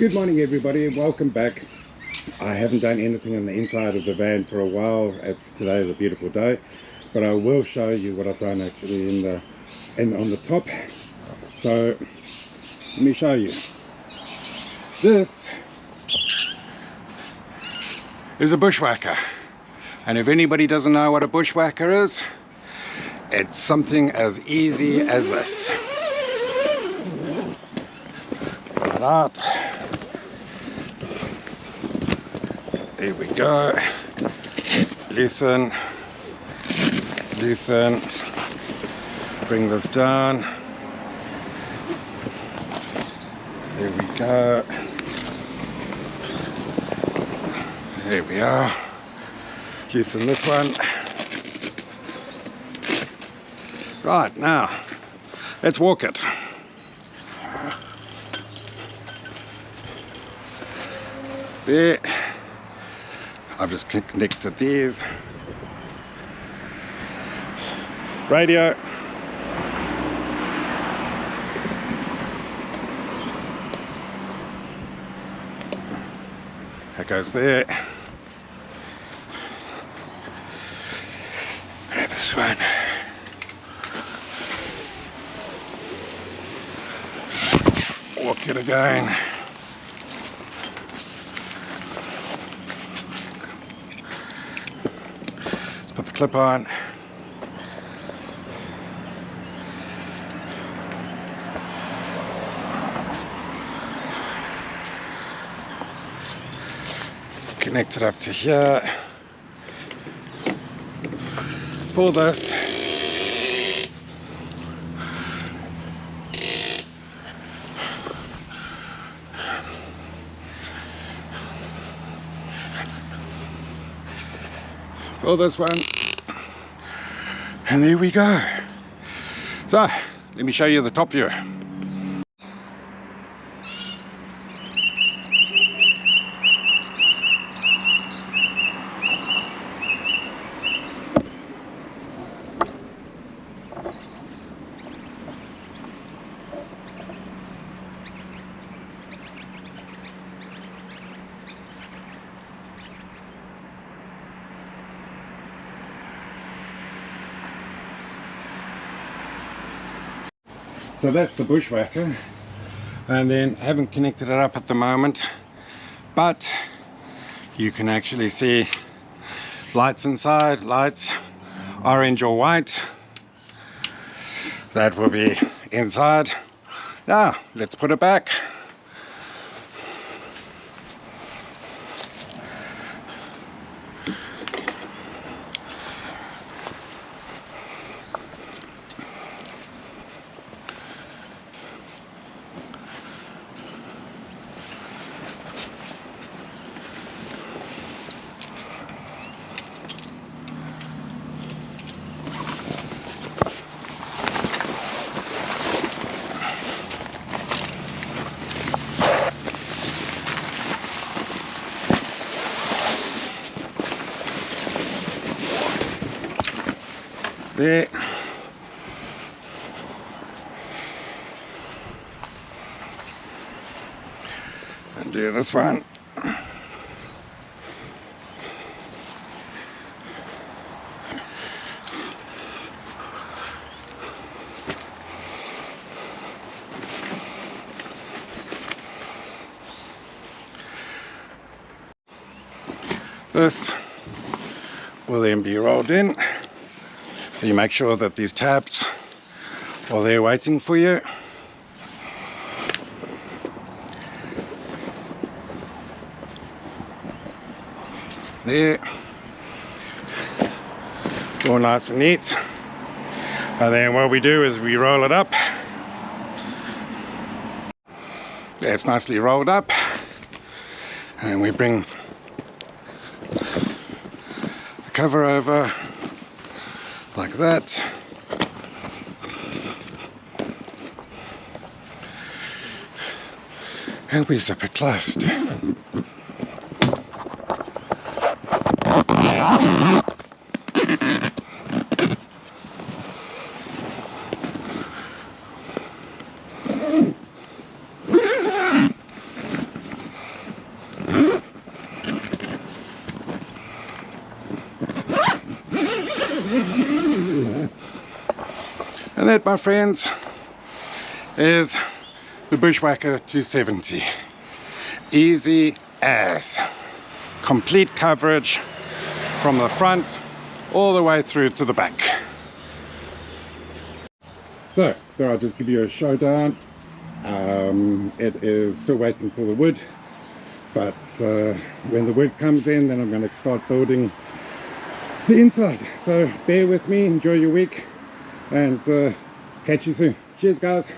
Good morning everybody, welcome back. I haven't done anything on the inside of the van for a while. Today is a beautiful day, but I will show you what I've done actually on the top. So let me show you. This is a bushwhacker, and if anybody doesn't know what a bushwhacker is, it's something as easy as this. Pull it up. There we go. Loosen, loosen. Bring this down. There we go. There we are. Loosen this one. Right, now let's walk it. There. I've just connected these. Radio. That goes there. Grab this one. Walk it again. Put the clip on. Connect it up to here. Pull this. Pull this one. And there we go. So, let me show you the top view. So that's the bushwhacker, and then I haven't connected it up at the moment, but you can actually see lights inside, lights, orange or white. That will be inside. Now let's put it back. There. And do this one. This will then be rolled in. So you make sure that these tabs are there waiting for you. There. All nice and neat. And then what we do is we roll it up. There, it's nicely rolled up. And we bring the cover over like that. And we zip it closed. And that, my friends, is the Bushwhacker 270. Easy as. Complete coverage from the front all the way through to the back. So, there I'll just give you a showdown. It is still waiting for the wood, but when the wood comes in, then I'm going to start building the inside. So bear with me, enjoy your week, and catch you soon. Cheers, guys.